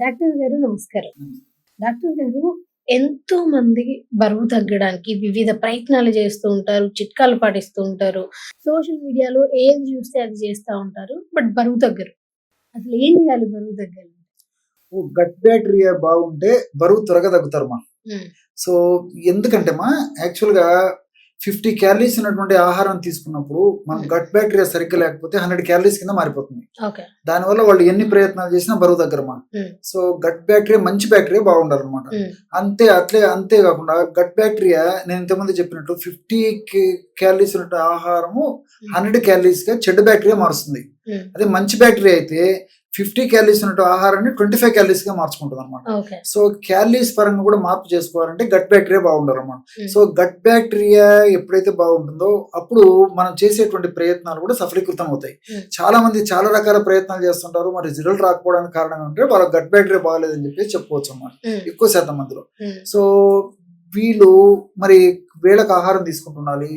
Doctor గారు నమస్కారం. Doctor గారు ఎంతో మంది బరువు తగ్గడానికి వివిధ ప్రయత్నాలు చేస్తూ ఉంటారు. చిట్కాలు పాటిస్తూ ఉంటారు. సోషల్ మీడియాలో ఏది చూస్తే అది చేస్తా ఉంటారు. బట్ బరువు తగ్గరు. అసలు ఏం చేయాలి బరువు తగ్గాలి? గట్ బ్యాక్టీరియా బాగుంటే బరువు త్వరగా తగ్గుతారమ్మా. హ్మ్. సో ఎందుకంటే యాక్చువల్గా 50 క్యాలరీస్ ఉన్నటువంటి ఆహారం తీసుకున్నప్పుడు మనం గట్ బ్యాక్టీరియా సరిగ్గా లేకపోతే 100 క్యాలరీస్ కింద మారిపోతుంది. ఓకే. దానివల్ల వాళ్ళు ఎన్ని ప్రయత్నాలు చేసినా బరువు తగ్గరమ్మా. సో గట్ బ్యాక్టీరియా మంచి బ్యాక్టీరియా బాగుండాలన్నమాట. అంతే కాకుండా గట్ బ్యాక్టీరియా నేను ఇంతకుముందు చెప్పినట్టు 50 క్యాలరీస్ ఉన్న ఆహారము 100 క్యాలరీస్ గా చెడ్డ బ్యాక్టీరియా మారుస్తుంది. అదే మంచి బ్యాక్టీరియా అయితే 50 క్యాలరీస్ ఉన్న ఆహారాన్ని 25 క్యాలరీస్ గా మార్చుకుంటుంది అనమాట. సో క్యాలరీస్ పరంగా కూడా మార్పు చేసుకోవాలంటే గట్ బ్యాక్టీరియా బాగుండాలి అనమాట. సో గట్ బ్యాక్టీరియా ఎప్పుడైతే బాగుంటుందో అప్పుడు మనం చేసేటువంటి ప్రయత్నాలు కూడా సఫలీకృతం అవుతాయి. చాలా మంది చాలా రకాల ప్రయత్నాలు చేస్తుంటారు, మరి రిజల్ట్ రాకపోవడానికి కారణం ఏంటంటే వాళ్ళ గట్ బ్యాక్టీరియా బాగాలేదని చెప్పి చెప్పుకోవచ్చు అన్నమాట ఎక్కువ శాతం మందిలో. సో వీళ్ళు మరి వేళకు ఆహారం తీసుకుంటుండాలి,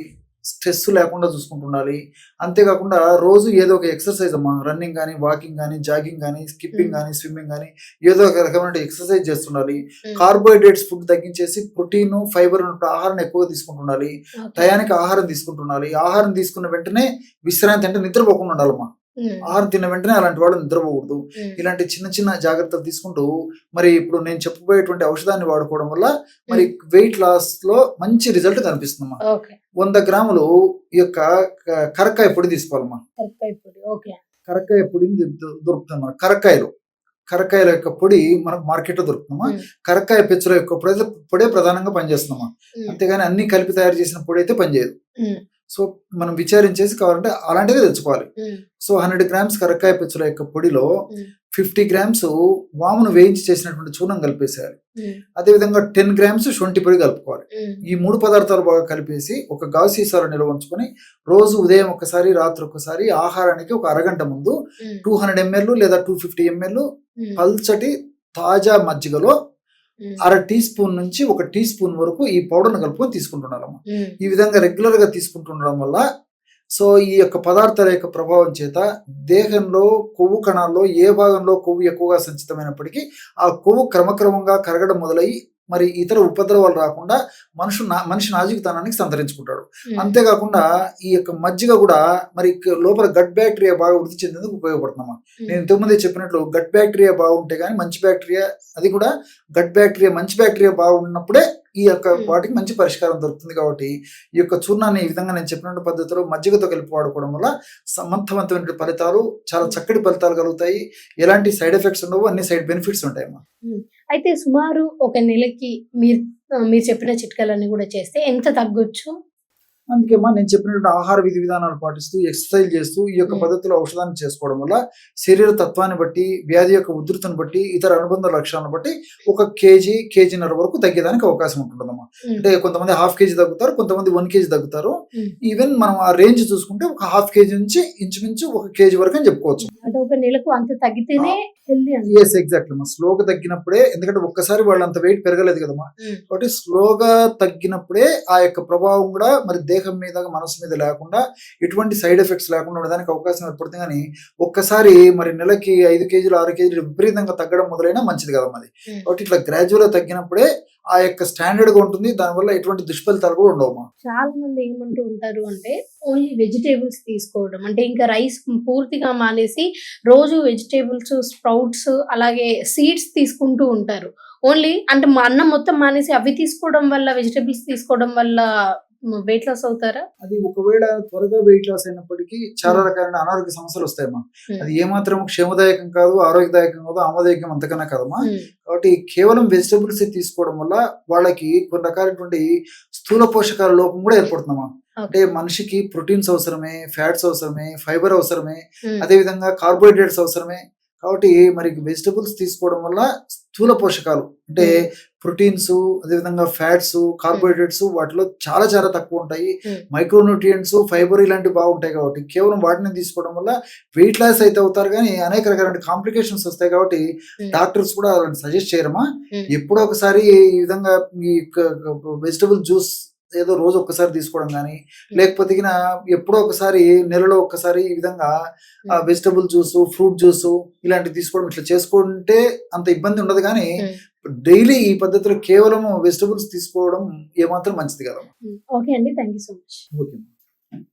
స్ట్రెస్ లేకుండా చూసుకుంటుండాలి. అంతేకాకుండా రోజు ఏదో ఒక ఎక్సర్సైజ్ అమ్మా, రన్నింగ్ కానీ, వాకింగ్ కానీ, జాగింగ్ కానీ, స్కిప్పింగ్ కానీ, స్విమ్మింగ్ కానీ ఏదో ఒక రకమైన ఎక్సర్సైజ్ చేస్తుండాలి. కార్బోహైడ్రేట్స్ ఫుడ్ తగ్గించేసి ప్రోటీన్, ఫైబర్ ఉన్న ఆహారం ఎక్కువగా తీసుకుంటుండాలి. టయానికి ఆహారం తీసుకుంటుండాలి. ఆహారం తీసుకున్న వెంటనే విశ్రాంతి అంటే నిద్రపోకుండా ఉండాలమ్మా. ఆహారం తిన్న వెంటనే అలాంటి వాళ్ళు నిద్రపోకూడదు. ఇలాంటి చిన్న చిన్న జాగ్రత్తలు తీసుకుంటూ మరి ఇప్పుడు నేను చెప్పబోయేటువంటి ఔషధాన్ని వాడుకోవడం వల్ల మరి వెయిట్ లాస్ లో మంచి రిజల్ట్ కనిపిస్తుందమ్మా. 100 గ్రాములు ఈ యొక్క కరక్కాయ పొడి తీసుకోవాలమ్మా. కరక్కాయ పొడిని దొరుకుతుందమ్మా. కరక్కాయల యొక్క పొడి మనకు మార్కెట్ లో దొరుకుతుందమ్మా. కరక్కాయ పెచ్చుల యొక్క పొడే ప్రధానంగా పనిచేస్తుందమ్మా. అంతేగాని అన్ని కలిపి తయారు చేసిన పొడి అయితే పనిచేయదు. సో మనం విచారించేసి కావాలంటే అలాంటివి తెచ్చుకోవాలి. సో 100 గ్రామ్స్ కరక్కాయ పెచ్చుల యొక్క పొడిలో 50 గ్రామ్స్ వామును వేయించి చేసినటువంటి చూర్ణం కలిపేసేయాలి. అదేవిధంగా 10 గ్రామ్స్ శొంఠి పొడి కలుపుకోవాలి. ఈ 3 పదార్థాలు బాగా కలిపేసి ఒక గాజు సీసాలో నిల్వ ఉంచుకొని రోజు ఉదయం ఒకసారి, రాత్రి ఒకసారి, ఆహారానికి ఒక అరగంట ముందు 200 ml లేదా 250 ml పల్చటి తాజా మజ్జిగలో 1/2 టీ స్పూన్ నుంచి 1 టీ స్పూన్ వరకు ఈ పౌడర్ను కలుపుకొని తీసుకుంటున్నారమ్మా. ఈ విధంగా రెగ్యులర్ గా తీసుకుంటుండడం వల్ల సో ఈ యొక్క పదార్థాల యొక్క ప్రభావం చేత దేహంలో కొవ్వు కణాల్లో ఏ భాగంలో కొవ్వు ఎక్కువగా సంచితమైనప్పటికీ ఆ కొవ్వు క్రమక్రమంగా కరగడం మొదలయ్యి మరి ఇతర ఉపద్రవాలు రాకుండా మనిషి నాజుకుతనానికి సంతరించుకుంటాడు. అంతేకాకుండా ఈ యొక్క మజ్జిగ కూడా మరి లోపల గట్ బ్యాక్టీరియా బాగా వృద్ధి చెందేందుకు ఉపయోగపడుతుందమ్మా. నేను ఇంతకుముందే చెప్పినట్లు గట్ బ్యాక్టీరియా బాగుంటే కానీ మంచి బ్యాక్టీరియా, అది కూడా గట్ బ్యాక్టీరియా మంచి బ్యాక్టీరియా బాగున్నప్పుడే ఈ యొక్క వాటికి మంచి పరిష్కారం దొరుకుతుంది. కాబట్టి ఈ యొక్క చూర్ణాన్ని ఈ విధంగా నేను చెప్పినట్టు పద్ధతిలో మజ్జిగతో కలిపి వాడుకోవడం వల్ల సమర్థవంతమైన ఫలితాలు, చాలా చక్కటి ఫలితాలు కలుగుతాయి. ఎలాంటి సైడ్ ఎఫెక్ట్స్ ఉండవు, అన్ని సైడ్ బెనిఫిట్స్ ఉంటాయమ్మా. అయితే సుమారు ఒక నెలకి మీరు చెప్పిన చిట్కాలన్నీ కూడా చేస్తే ఎంత తగ్గొచ్చు? అందుకేమా నేను చెప్పినటువంటి ఆహార విధి విధానాలు పాటిస్తూ, ఎక్సర్సైజ్ చేస్తూ ఈ యొక్క పద్ధతిలో ఔషధాన్ని చేసుకోవడం వల్ల శరీర తత్వాన్ని బట్టి, వ్యాధి యొక్క ఉధృతిని బట్టి, ఇతర అనుబంధ లక్షణాలను బట్టి 1 కేజీన్నర వరకు తగ్గేదానికి అవకాశం ఉంటుందమ్మా. అంటే కొంతమంది 1/2 kg తగ్గుతారు, కొంతమంది 1 kg తగ్గుతారు. ఈవెన్ మనం ఆ రేంజ్ చూసుకుంటే 1/2 kg నుంచి ఇంచుమించు 1 kg వరకు అని చెప్పుకోవచ్చు. అంటే ఒక నెలకు అంత తగ్గితేనే ఎస్ ఎగ్జాక్ట్లీ అమ్మా. స్లోగా తగ్గినప్పుడే, ఎందుకంటే ఒక్కసారి వాళ్ళు అంత వెయిట్ పెరగలేదు కదమ్మా. కాబట్టి స్లోగా తగ్గినప్పుడే ఆ యొక్క ప్రభావం కూడా మరి దేహం మీద, మనసు మీద లేకుండా ఎటువంటి సైడ్ ఎఫెక్ట్స్ లేకుండా ఉండడానికి అవకాశం ఏర్పడుతుంది. కానీ ఒక్కసారి మరి నెలకి 5 కేజీలు 6 కేజీలు విపరీతంగా తగ్గడం మొదలైనా మంచిది కదమ్మా అది. కాబట్టి ఇట్లా గ్రాడ్యువల్ గా తగ్గినప్పుడే ఆ యొక్క స్టాండర్డ్ గా ఉంటుంది. దానివల్ల ఎటువంటి దుష్ఫలితాలు కూడా ఉండవు. చాలా మంది ఏమంటూ ఉంటారు అంటే ఓన్లీ వెజిటేబుల్స్ తీసుకోవడం, అంటే ఇంకా రైస్ పూర్తిగా మానేసి రోజు వెజిటేబుల్స్, స్ప్రౌట్స్, అలాగే సీడ్స్ తీసుకుంటూ ఉంటారు. ఓన్లీ అంటే మా అన్నం మొత్తం మానేసి అవి తీసుకోవడం వల్ల, వెజిటేబుల్స్ తీసుకోవడం వల్ల వెయిట్ లాస్ అవుతారా? అది ఒకవేళ త్వరగా వెయిట్ లాస్ అయినప్పటికీ చాలా రకాలైన అనారోగ్య సమస్యలు వస్తాయమ్మా. అది ఏమాత్రం క్షేమదాయకం కాదు, ఆరోగ్యదాయకం కాదు, ఆమోదాయకం అంతకన్నా కదమ్మా. కాబట్టి కేవలం వెజిటబుల్స్ తీసుకోవడం వల్ల వాళ్ళకి కొన్ని రకాలైనటువంటి స్థూల పోషకాల లోపం కూడా ఏర్పడుతుందమ్మా. అంటే మనిషికి ప్రోటీన్స్ అవసరమే, ఫ్యాట్స్ అవసరమే, ఫైబర్ అవసరమే, అదే విధంగా కార్బోహైడ్రేట్స్ అవసరమే. కాబట్టి మరి వెజిటబుల్స్ తీసుకోవడం వల్ల స్థూల పోషకాలు అంటే ప్రోటీన్స్, అదేవిధంగా ఫ్యాట్స్, కార్బోహైడ్రేట్స్ వాటిలో చాలా చాలా తక్కువ ఉంటాయి. మైక్రోన్యూట్రియంట్స్, ఫైబర్ ఇలాంటివి బాగుంటాయి. కాబట్టి కేవలం వాటిని తీసుకోవడం వల్ల వెయిట్ లాస్ అయితే అవుతారు, కానీ అనేక రకాల కాంప్లికేషన్స్ వస్తాయి. కాబట్టి డాక్టర్స్ కూడా సజెస్ట్ చేయరమ్మా. ఎప్పుడో ఒకసారి ఈ విధంగా ఈ వెజిటబుల్ జ్యూస్ ఏదో రోజు ఒక్కసారి తీసుకోవడం కానీ, లేకపోతే గిన ఎప్పుడో ఒకసారి నెలలో ఒక్కసారి ఈ విధంగా వెజిటబుల్ జ్యూస్, ఫ్రూట్ జ్యూస్ ఇలాంటివి తీసుకోవడం ఇట్లా చేసుకుంటే అంత ఇబ్బంది ఉండదు. కానీ డైలీ ఈ పద్ధతిలో కేవలం వెజిటబుల్స్ తీసుకోవడం ఏమాత్రం మంచిది కదా. ఓకే అండి, thank you so much. Okay.